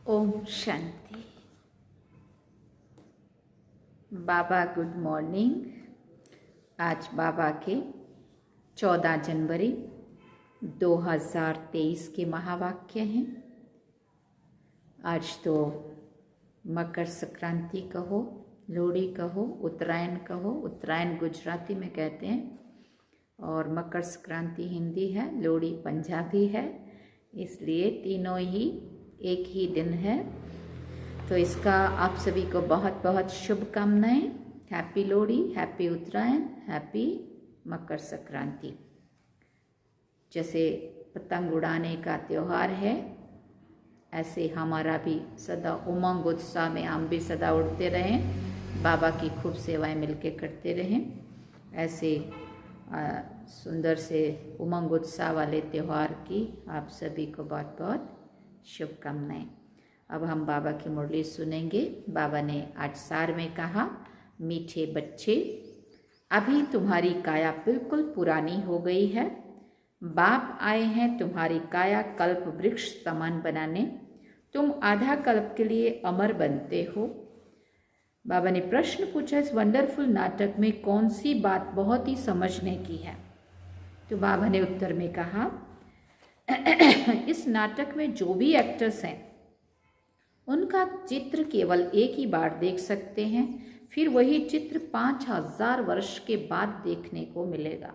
ओम शांति। बाबा good morning. आज बाबा के 14 जनवरी 2023 के महावाक्य हैं। आज तो मकर संक्रांति कहो, लोहड़ी कहो, उत्तरायण कहो। उत्तरायण गुजराती में कहते हैं और मकर संक्रांति हिंदी है, लोहड़ी पंजाबी है, इसलिए तीनों ही एक ही दिन है। तो इसका आप सभी को बहुत बहुत शुभकामनाएं। हैप्पी लोहड़ी, हैप्पी उत्तरायण, हैप्पी मकर संक्रांति। जैसे पतंग उड़ाने का त्यौहार है, ऐसे हमारा भी सदा उमंग उत्साह में हम भी सदा उड़ते रहें, बाबा की खूब सेवाएं मिलके करते रहें। ऐसे सुंदर से उमंग उत्साह वाले त्यौहार की आप सभी को बहुत बहुत शुभकामनाएं। अब हम बाबा की मुरली सुनेंगे। बाबा ने आज सार में कहा, मीठे बच्चे, अभी तुम्हारी काया बिल्कुल पुरानी हो गई है। बाप आए हैं तुम्हारी काया कल्प वृक्ष समान बनाने। तुम आधा कल्प के लिए अमर बनते हो। बाबा ने प्रश्न पूछा, इस वंडरफुल नाटक में कौन सी बात बहुत ही समझने की है? तो बाबा ने उत्तर में कहा, इस नाटक में जो भी एक्टर्स हैं उनका चित्र केवल एक ही बार देख सकते हैं, फिर वही चित्र 5000 वर्ष के बाद देखने को मिलेगा।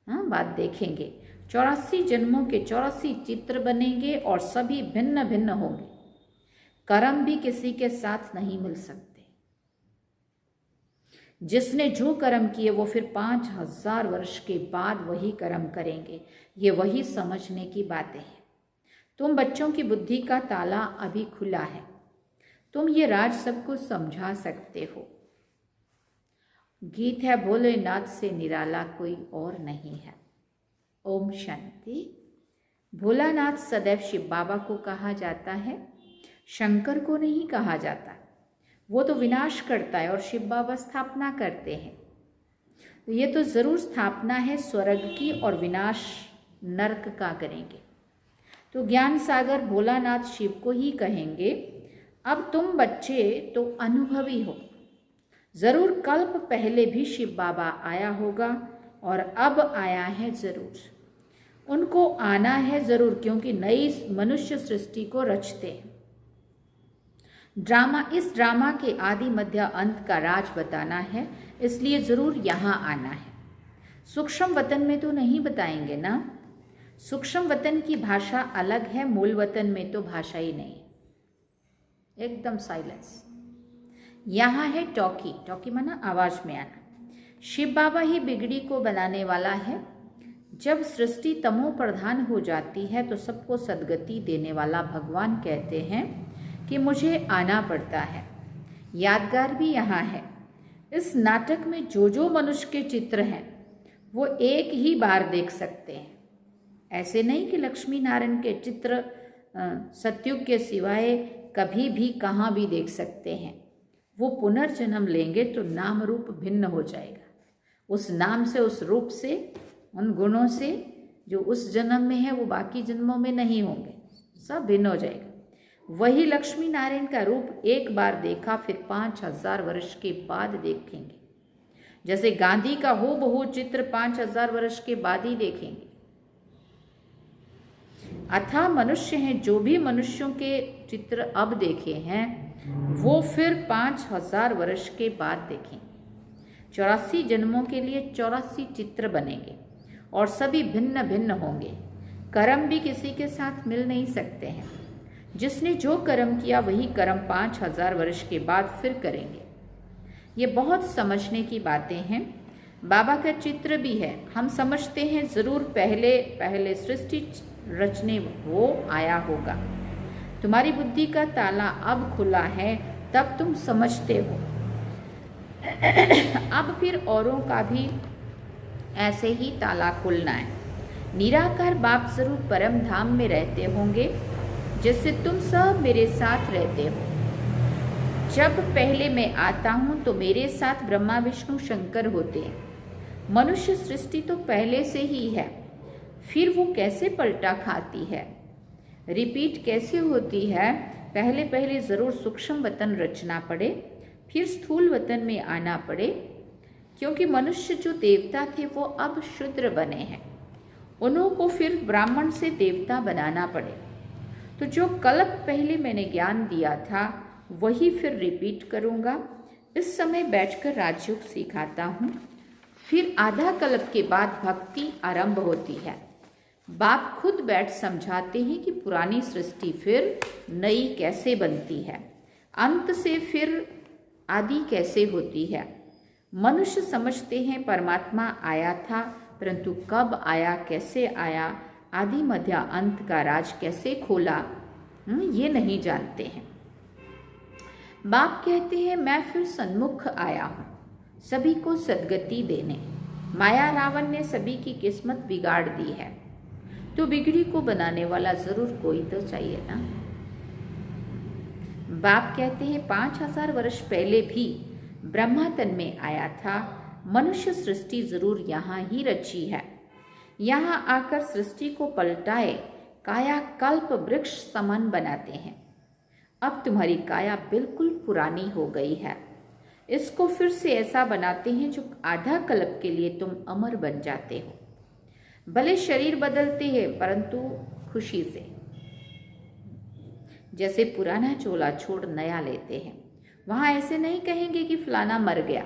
बाद देखेंगे 84 जन्मों के 84 चित्र बनेंगे और सभी भिन्न भिन्न होंगे। कर्म भी किसी के साथ नहीं मिल सकते। जिसने जो कर्म किए वो फिर 5000 वर्ष के बाद वही कर्म करेंगे। ये वही समझने की बातें हैं। तुम बच्चों की बुद्धि का ताला अभी खुला है, तुम ये राज सबको समझा सकते हो। गीत है, भोलेनाथ से निराला कोई और नहीं है। ओम शांति। भोलानाथ सदैव शिव बाबा को कहा जाता है, शंकर को नहीं कहा जाता। वो तो विनाश करता है और शिव बाबा स्थापना करते हैं। तो ये तो जरूर स्थापना है स्वर्ग की और विनाश नरक का करेंगे। तो ज्ञान सागर भोलानाथ शिव को ही कहेंगे। अब तुम बच्चे तो अनुभवी हो, जरूर कल्प पहले भी शिव बाबा आया होगा और अब आया है जरूर। उनको आना है जरूर, क्योंकि नई मनुष्य सृष्टि को रचते हैं। इस ड्रामा के आदि मध्य अंत का राज बताना है, इसलिए जरूर यहाँ आना है। सूक्ष्म वतन में तो नहीं बताएंगे ना। सूक्ष्म वतन की भाषा अलग है, मूल वतन में तो भाषा ही नहीं, एकदम साइलेंस। यहाँ है टॉकी, टॉकी माना आवाज में आना। शिव बाबा ही बिगड़ी को बनाने वाला है। जब सृष्टि तमो प्रधान हो जाती है तो सबको सद्गति देने वाला भगवान कहते हैं कि मुझे आना पड़ता है। यादगार भी यहाँ है। इस नाटक में जो जो मनुष्य के चित्र हैं वो एक ही बार देख सकते हैं। ऐसे नहीं कि लक्ष्मी नारायण के चित्र सतयुग के सिवाय कभी भी कहाँ भी देख सकते हैं। वो पुनर्जन्म लेंगे तो नाम रूप भिन्न हो जाएगा। उस नाम से, उस रूप से, उन गुणों से जो उस जन्म में है वो बाकी जन्मों में नहीं होंगे, सब भिन्न हो जाएगा। वही लक्ष्मी नारायण का रूप एक बार देखा, फिर 5000 वर्ष के बाद देखेंगे। जैसे गांधी का हूबहू चित्र 5000 वर्ष के बाद ही देखेंगे। अथाह मनुष्य हैं, जो भी मनुष्यों के चित्र अब देखे हैं वो फिर 5000 वर्ष के बाद देखेंगे। 84 जन्मों के लिए 84 चित्र बनेंगे और सभी भिन्न भिन्न होंगे। कर्म भी किसी के साथ मिल नहीं सकते हैं। जिसने जो कर्म किया वही कर्म 5000 वर्ष के बाद फिर करेंगे। ये बहुत समझने की बातें हैं। बाबा का चित्र भी है। हम समझते हैं ज़रूर पहले सृष्टि रचने वो आया होगा। तुम्हारी बुद्धि का ताला अब खुला है, तब तुम समझते हो। अब फिर औरों का भी ऐसे ही ताला खुलना है। निराकार बाप जरूर परम धाम में रहते होंगे, जिससे तुम सब मेरे साथ रहते हो। जब पहले मैं आता हूँ तो मेरे साथ ब्रह्मा विष्णु शंकर होते हैं। मनुष्य सृष्टि तो पहले से ही है, फिर वो कैसे पलटा खाती है, रिपीट कैसे होती है। पहले ज़रूर सूक्ष्म वतन रचना पड़े, फिर स्थूल वतन में आना पड़े, क्योंकि मनुष्य जो देवता थे वो अब शूद्र बने हैं। उन्हों को फिर ब्राह्मण से देवता बनाना पड़े। तो जो कल्प पहले मैंने ज्ञान दिया था वही फिर रिपीट करूँगा। इस समय बैठकर राजयोग सिखाता हूँ। फिर आधा कल्प के बाद भक्ति आरंभ होती है। बाप खुद बैठ समझाते हैं कि पुरानी सृष्टि फिर नई कैसे बनती है, अंत से फिर आदि कैसे होती है। मनुष्य समझते हैं परमात्मा आया था, परंतु कब आया, कैसे आया, आदि मध्य अंत का राज कैसे खोला, ये नहीं जानते हैं। बाप कहते हैं मैं फिर सन्मुख आया हूँ सभी को सद्गति देने। माया रावण ने सभी की किस्मत बिगाड़ दी है, तो बिगड़ी को बनाने वाला जरूर कोई तो चाहिए ना। बाप कहते हैं 5000 वर्ष पहले भी ब्रह्मा तन में आया था। मनुष्य सृष्टि जरूर यहाँ ही रची है। यहाँ आकर सृष्टि को पलटाए काया कल्प वृक्ष समान बनाते हैं। अब तुम्हारी काया बिल्कुल पुरानी हो गई है। इसको फिर से ऐसा बनाते हैं जो आधा कल्प के लिए तुम अमर बन जाते हो। भले शरीर बदलते हैं परंतु खुशी से, जैसे पुराना चोला छोड़ नया लेते हैं। वहां ऐसे नहीं कहेंगे कि फलाना मर गया,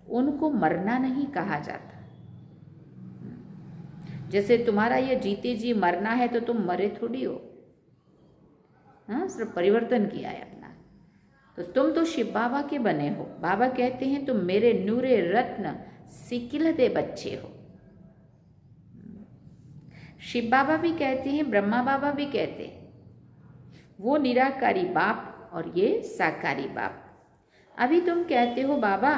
उनको मरना नहीं कहा जाता। जैसे तुम्हारा ये जीते जी मरना है तो तुम मरे थोड़ी हो, हाँ, सिर्फ परिवर्तन किया है अपना। तो तुम तो शिव बाबा के बने हो। बाबा कहते हैं तुम मेरे नूरे रत्न सिकिलदे बच्चे हो। शिव बाबा भी कहते हैं, ब्रह्मा बाबा भी कहते हैं, वो निराकारी बाप और ये साकारी बाप। अभी तुम कहते हो बाबा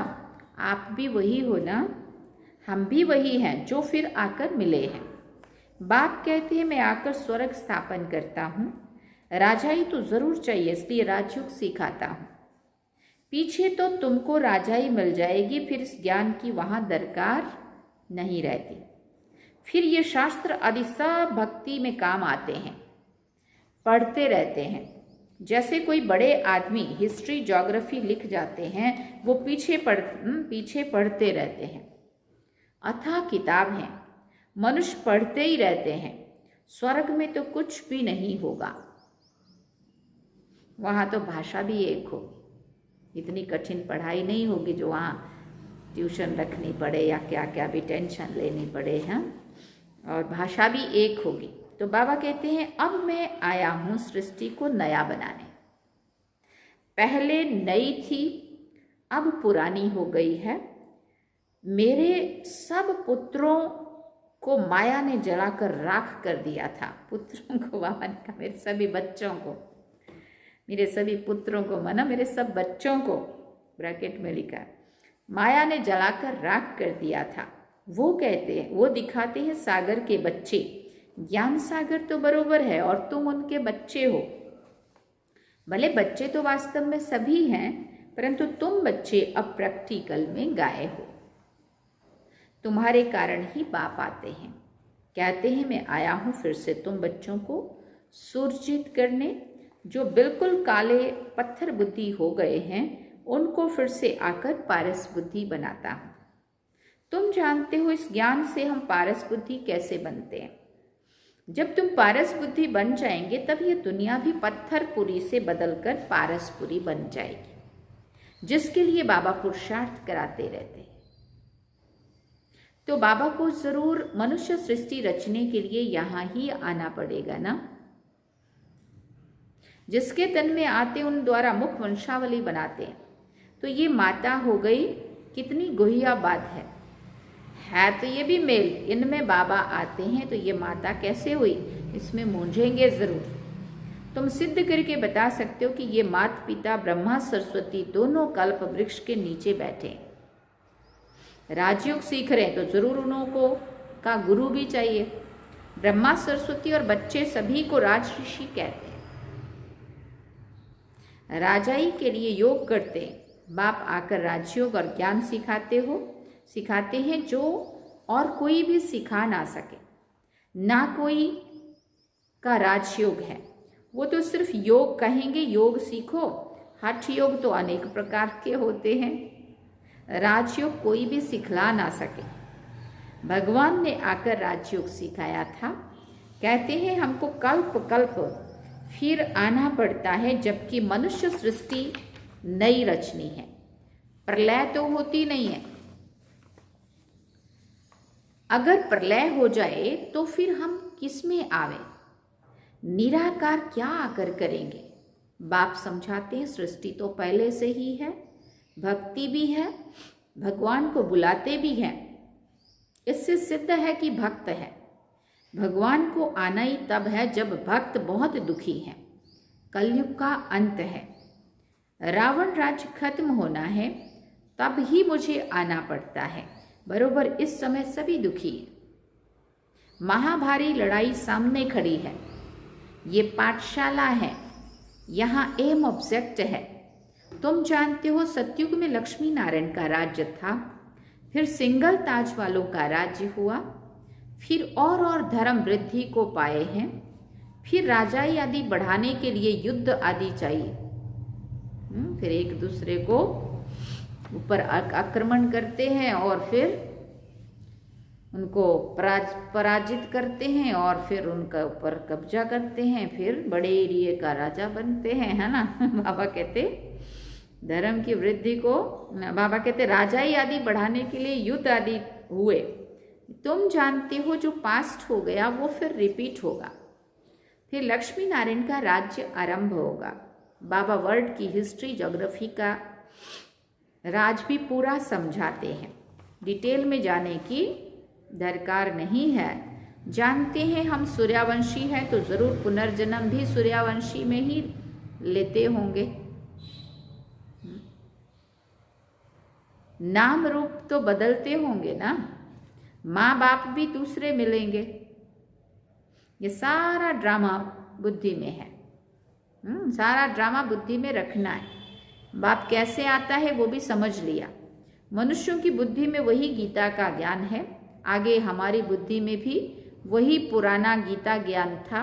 आप भी वही हो ना, हम भी वही हैं जो फिर आकर मिले हैं। बाप कहते हैं मैं आकर स्वर्ग स्थापन करता हूँ। राजाई तो जरूर चाहिए, इसलिए राजयोग सिखाता हूँ। पीछे तो तुमको राजाई मिल जाएगी, फिर इस ज्ञान की वहाँ दरकार नहीं रहती। फिर ये शास्त्र आदि सब भक्ति में काम आते हैं, पढ़ते रहते हैं। जैसे कोई बड़े आदमी हिस्ट्री ज्योग्राफी लिख जाते हैं, वो पीछे पढ़ते रहते हैं। अथाह किताब है, मनुष्य पढ़ते ही रहते हैं। स्वर्ग में तो कुछ भी नहीं होगा, वहाँ तो भाषा भी एक हो। इतनी कठिन पढ़ाई नहीं होगी जो वहाँ ट्यूशन रखनी पड़े या क्या क्या भी टेंशन लेनी पड़े हैं, और भाषा भी एक होगी। तो बाबा कहते हैं अब मैं आया हूँ सृष्टि को नया बनाने। पहले नई थी, अब पुरानी हो गई है। मेरे सब पुत्रों को माया ने जलाकर राख कर दिया था। पुत्रों को बाबा ने कहा, मेरे सभी बच्चों को, मेरे सभी पुत्रों को माना मेरे सब बच्चों को, ब्रैकेट में लिखा, माया ने जलाकर राख कर दिया था। वो कहते हैं, वो दिखाते हैं सागर के बच्चे। ज्ञान सागर तो बरोबर है और तुम उनके बच्चे हो। भले बच्चे तो वास्तव में सभी हैं, परंतु तुम बच्चे अब प्रैक्टिकल में गाए हो। तुम्हारे कारण ही बाप आते हैं। कहते हैं मैं आया हूँ फिर से तुम बच्चों को सुरजित करने। जो बिल्कुल काले पत्थर बुद्धि हो गए हैं उनको फिर से आकर पारस बुद्धि बनाता हूँ। तुम जानते हो इस ज्ञान से हम पारस बुद्धि कैसे बनते हैं। जब तुम पारस बुद्धि बन जाएंगे तब ये दुनिया भी पत्थरपुरी से बदलकर पारसपुरी बन जाएगी, जिसके लिए बाबा पुरुषार्थ कराते रहते हैं। तो बाबा को जरूर मनुष्य सृष्टि रचने के लिए यहाँ ही आना पड़ेगा ना। जिसके तन में आते उन द्वारा मुख वंशावली बनाते हैं। तो ये माता हो गई, कितनी गुहिया बात है तो ये भी मेल, इनमें बाबा आते हैं तो ये माता कैसे हुई, इसमें मूंझेंगे जरूर। तुम सिद्ध करके बता सकते हो कि ये माता पिता ब्रह्मा सरस्वती दोनों कल्प वृक्ष के नीचे बैठे, राजयोग सीख रहे हैं, तो जरूर उनको का गुरु भी चाहिए। ब्रह्मा सरस्वती और बच्चे सभी को राजऋषि कहते हैं। राजाई के लिए योग करते हैं। बाप आकर राजयोग और ज्ञान सिखाते हैं जो और कोई भी सिखा ना सके। ना कोई का राजयोग है, वो तो सिर्फ योग कहेंगे, योग सीखो। हठ योग तो अनेक प्रकार के होते हैं, राजयोग कोई भी सिखला ना सके। भगवान ने आकर राजयोग सिखाया था। कहते हैं हमको कल्प कल्प फिर आना पड़ता है, जबकि मनुष्य सृष्टि नई रचनी है, प्रलय तो होती नहीं है। अगर प्रलय हो जाए तो फिर हम किसमें आवे, निराकार क्या आकर करेंगे। बाप समझाते हैं सृष्टि तो पहले से ही है, भक्ति भी है, भगवान को बुलाते भी हैं। इससे सिद्ध है कि भक्त है। भगवान को आना ही तब है जब भक्त बहुत दुखी है। कलयुग का अंत है, रावण राज्य खत्म होना है, तब ही मुझे आना पड़ता है। बरोबर इस समय सभी दुखी है। महाभारी लड़ाई सामने खड़ी है। ये पाठशाला है, यहाँ एम ऑब्जेक्ट है। तुम जानते हो सतयुग में लक्ष्मी नारायण का राज्य था, फिर सिंगल ताज वालों का राज्य हुआ, फिर और धर्म वृद्धि को पाए हैं, फिर राजाई आदि बढ़ाने के लिए युद्ध आदि चाहिए। फिर एक दूसरे को ऊपर आक्रमण करते हैं और फिर उनको पराजित करते हैं और फिर उनका ऊपर कब्जा करते हैं, फिर बड़े एरिए का राजा बनते हैं, है ना। बाबा कहते धर्म की वृद्धि को, बाबा कहते राजाई आदि बढ़ाने के लिए युद्ध आदि हुए। तुम जानते हो जो पास्ट हो गया वो फिर रिपीट होगा, फिर लक्ष्मी नारायण का राज्य आरंभ होगा। बाबा वर्ल्ड की हिस्ट्री ज्योग्राफी का राज भी पूरा समझाते हैं, डिटेल में जाने की दरकार नहीं है। जानते हैं हम सूर्यवंशी हैं तो जरूर पुनर्जन्म भी सूर्यवंशी में ही लेते होंगे। नाम रूप तो बदलते होंगे ना, माँ बाप भी दूसरे मिलेंगे। ये सारा ड्रामा बुद्धि में है, सारा ड्रामा बुद्धि में रखना है। बाप कैसे आता है वो भी समझ लिया। मनुष्यों की बुद्धि में वही गीता का ज्ञान है, आगे हमारी बुद्धि में भी वही पुराना गीता ज्ञान था।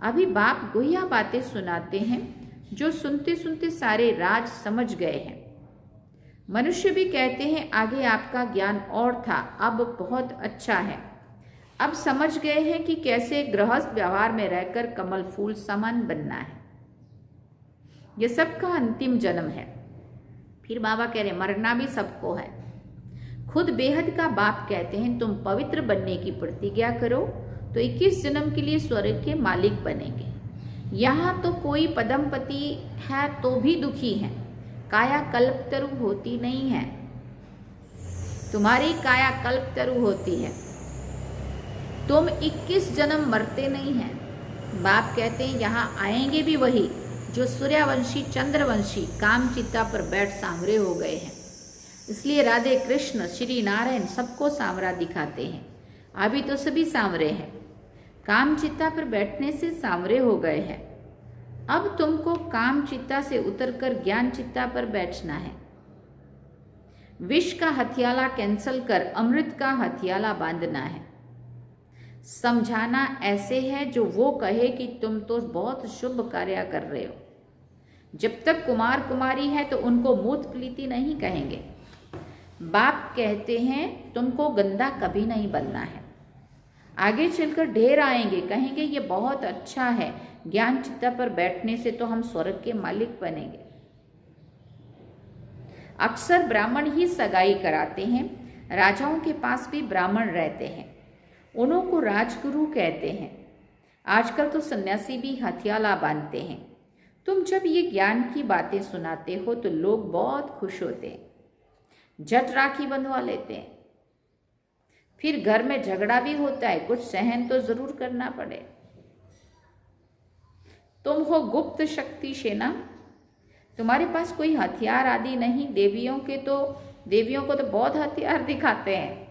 अभी बाप गुहिया बातें सुनाते हैं जो सुनते सुनते सारे राज समझ गए हैं। मनुष्य भी कहते हैं आगे आपका ज्ञान और था, अब बहुत अच्छा है। अब समझ गए हैं कि कैसे गृहस्थ व्यवहार में रहकर कमल फूल समान बनना है। ये सबका अंतिम जन्म है। फिर बाबा कह रहे मरना भी सबको है। खुद बेहद का बाप कहते हैं तुम पवित्र बनने की प्रतिज्ञा करो तो 21 जन्म के लिए स्वर्ग के मालिक बनेंगे। यहाँ तो कोई पदमपति है तो भी दुखी है, काया कल्पतरु होती नहीं है। तुम्हारी काया कल्पतरु होती है, तुम 21 जन्म मरते नहीं हैं। बाप कहते हैं यहाँ आएंगे भी वही जो सूर्यवंशी चंद्रवंशी कामचित्ता पर बैठ सांवरे हो गए हैं। इसलिए राधे कृष्ण श्री नारायण सबको सांवरा दिखाते हैं। अभी तो सभी सांवरे हैं, कामचित्ता पर बैठने से सांवरे हो गए हैं। अब तुमको कामचित्ता से उतरकर ज्ञान चित्ता पर बैठना है। विष का हथियाला कैंसल कर अमृत का हथियाला बांधना है। समझाना ऐसे है जो वो कहे कि तुम तो बहुत शुभ कार्य कर रहे हो। जब तक कुमार कुमारी है तो उनको मूत प्लीति नहीं कहेंगे। बाप कहते हैं तुमको गंदा कभी नहीं बनना है। आगे चलकर ढेर आएंगे, कहेंगे ये बहुत अच्छा है, ज्ञान चित्ता पर बैठने से तो हम स्वर्ग के मालिक बनेंगे। अक्सर ब्राह्मण ही सगाई कराते हैं, राजाओं के पास भी ब्राह्मण रहते हैं, उन्हों को राजगुरु कहते हैं। आजकल तो सन्यासी भी हथियाला बांधते हैं। तुम जब ये ज्ञान की बातें सुनाते हो तो लोग बहुत खुश होते हैं, झट राखी बंधवा लेते हैं। फिर घर में झगड़ा भी होता है, कुछ सहन तो जरूर करना पड़े। तुम हो गुप्त शक्ति सेना, तुम्हारे पास कोई हथियार आदि नहीं। देवियों को तो बहुत हथियार दिखाते हैं।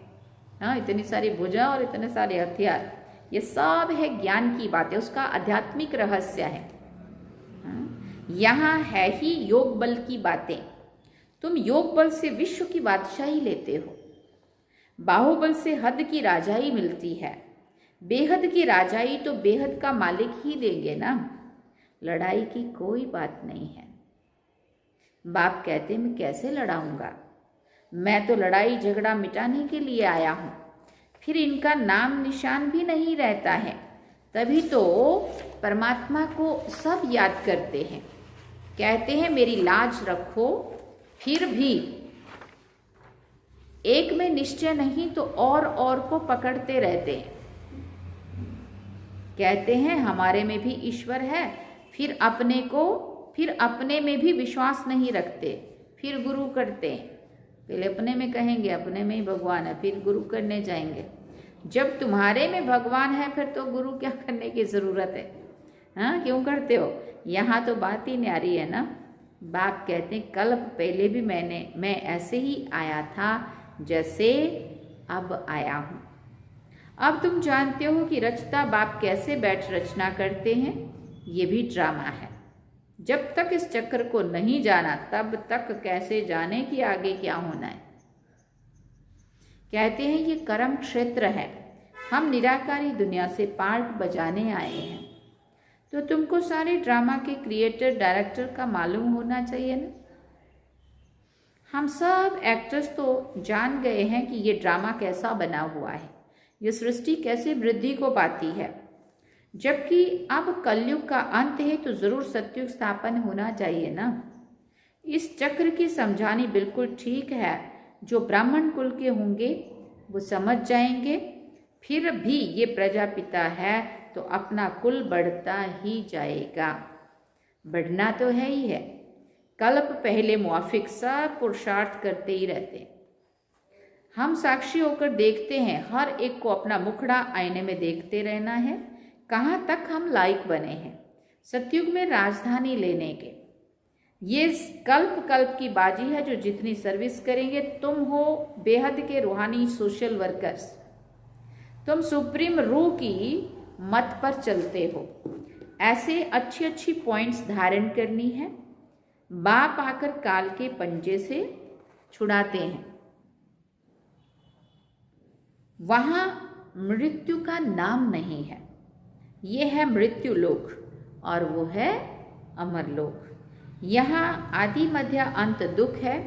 हाँ, इतनी सारी भुजा और इतने सारे हथियार, ये सब है ज्ञान की बातें, उसका आध्यात्मिक रहस्य है। यहाँ है ही योग बल की बातें। तुम योग बल से विश्व की बादशाही लेते हो, बाहुबल से हद की राजाई मिलती है। बेहद की राजाई तो बेहद का मालिक ही देंगे ना, लड़ाई की कोई बात नहीं है। बाप कहते मैं कैसे लड़ाऊंगा, मैं तो लड़ाई झगड़ा मिटाने के लिए आया हूं। फिर इनका नाम निशान भी नहीं रहता है, तभी तो परमात्मा को सब याद करते हैं। कहते हैं मेरी लाज रखो, फिर भी एक में निश्चय नहीं तो और को पकड़ते रहते हैं। कहते हैं हमारे में भी ईश्वर है, फिर अपने में भी विश्वास नहीं रखते, फिर गुरु करते हैं। पहले अपने में कहेंगे अपने में ही भगवान है, फिर गुरु करने जाएंगे। जब तुम्हारे में भगवान है फिर तो गुरु क्या करने की जरूरत है? हाँ, क्यों करते हो? यहाँ तो बात ही न्यारी है ना। बाप कहते हैं कल्प पहले भी मैं ऐसे ही आया था जैसे अब आया हूँ। अब तुम जानते हो कि रचता बाप कैसे बैठ रचना करते हैं, ये भी ड्रामा है। जब तक इस चक्र को नहीं जाना तब तक कैसे जाने कि आगे क्या होना है। कहते हैं ये कर्म क्षेत्र है, हम निराकारी दुनिया से पार्ट बजाने आए हैं। तो तुमको सारे ड्रामा के क्रिएटर डायरेक्टर का मालूम होना चाहिए ना। हम सब एक्टर्स तो जान गए हैं कि ये ड्रामा कैसा बना हुआ है, ये सृष्टि कैसे वृद्धि को पाती है। जबकि अब कलयुग का अंत है तो जरूर सतयुग स्थापन होना चाहिए ना। इस चक्र की समझानी बिल्कुल ठीक है, जो ब्राह्मण कुल के होंगे वो समझ जाएंगे। फिर भी ये प्रजापिता है तो अपना कुल बढ़ता ही जाएगा, बढ़ना तो है ही है। कल्प पहले मुआफिक सब पुरुषार्थ करते ही रहते। हम साक्षी होकर देखते हैं, हर एक को अपना मुखड़ा आईने में देखते रहना है, कहाँ तक हम लायक बने हैं सतयुग में राजधानी लेने के। ये कल्प की बाजी है, जो जितनी सर्विस करेंगे। तुम हो बेहद के रूहानी सोशल वर्कर्स, तुम सुप्रीम रूह की मत पर चलते हो। ऐसे अच्छी अच्छी पॉइंट्स धारण करनी है। बाप आकर काल के पंजे से छुड़ाते हैं। वहां मृत्यु का नाम नहीं है, ये है मृत्यु लोक और वो है अमर लोक। यहाँ आदि मध्य अंत दुख है,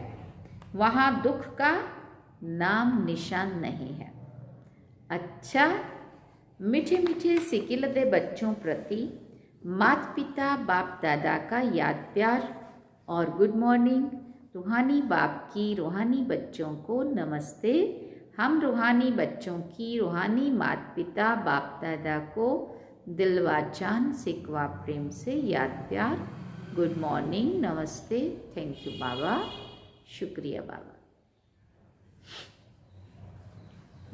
वहाँ दुख का नाम निशान नहीं है। अच्छा, मीठे मीठे सिकिल दे बच्चों प्रति माता पिता बाप दादा का याद प्यार और गुड मॉर्निंग। रूहानी बाप की रूहानी बच्चों को नमस्ते। हम रूहानी बच्चों की रूहानी माता पिता बाप दादा को दिलवा जान सिकवा प्रेम से याद प्यार, गुड मॉर्निंग, नमस्ते, थैंक यू बाबा, शुक्रिया बाबा।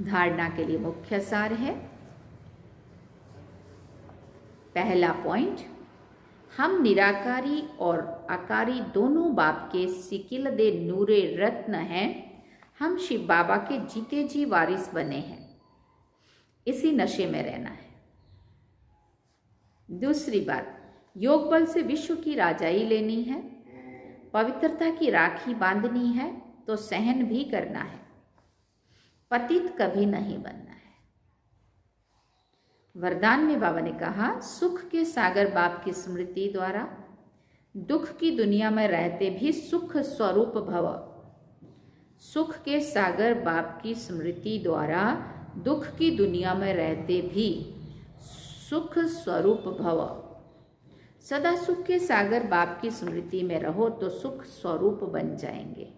धारणा के लिए मुख्य सार है। पहला पॉइंट, हम निराकारी और आकारी दोनों बाप के सिकिल दे नूरे रत्न हैं। हम शिव बाबा के जीते जी वारिस बने हैं, इसी नशे में रहना है। दूसरी बात, योग बल से विश्व की राजाई लेनी है, पवित्रता की राखी बांधनी है तो सहन भी करना है, पतित कभी नहीं बनना है। वरदान में बाबा ने कहा, सुख के सागर बाप की स्मृति द्वारा दुख की दुनिया में रहते भी सुख स्वरूप भव। सुख के सागर बाप की स्मृति द्वारा दुख की दुनिया में रहते भी सुख स्वरूप भव। सदा सुख के सागर बाप की स्मृति में रहो तो सुख स्वरूप बन जाएंगे।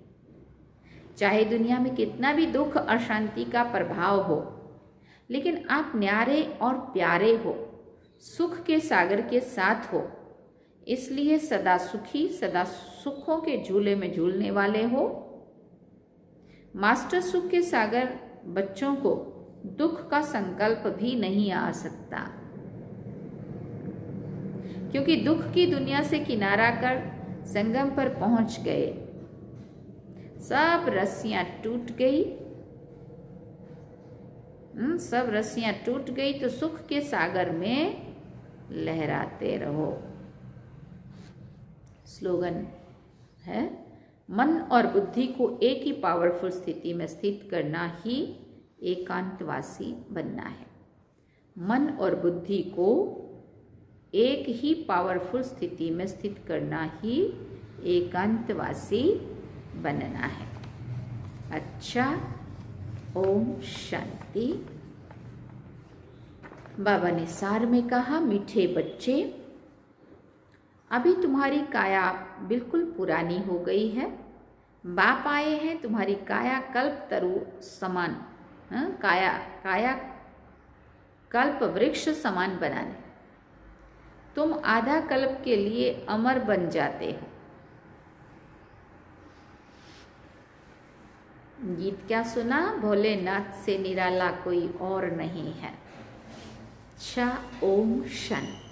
चाहे दुनिया में कितना भी दुख अशांति का प्रभाव हो, लेकिन आप न्यारे और प्यारे हो, सुख के सागर के साथ हो, इसलिए सदा सुखी, सदा सुखों के झूले में झूलने वाले हो। मास्टर सुख के सागर बच्चों को दुख का संकल्प भी नहीं आ सकता, क्योंकि दुख की दुनिया से किनारा कर संगम पर पहुंच गए। सब रस्सियां टूट गई, सब रस्सियां टूट गई तो सुख के सागर में लहराते रहो। स्लोगन है, मन और बुद्धि को एक ही पावरफुल स्थिति में स्थित करना ही एकांतवासी बनना है। मन और बुद्धि को एक ही पावरफुल स्थिति में स्थित करना ही एकांतवासी बनना है। अच्छा, ओम शांति। बाबा ने सार में कहा, मीठे बच्चे, अभी तुम्हारी काया बिल्कुल पुरानी हो गई है। बाप आए हैं तुम्हारी काया कल्प तरु समान, काया कल्प वृक्ष समान बनाने। तुम आधा कल्प के लिए अमर बन जाते हो। गीत क्या सुना? भोलेनाथ से निराला कोई और नहीं है। अच्छा, ओम शांति।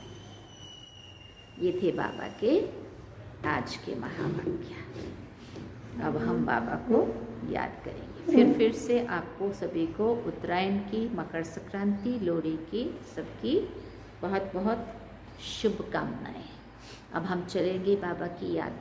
ये थे बाबा के आज के महावाक्य। अब हम बाबा को याद करेंगे। फिर से आपको सभी को उत्तरायण की, मकर संक्रांति, लोहड़ी की सबकी बहुत बहुत शुभकामनाएं। अब हम चलेंगे बाबा की याद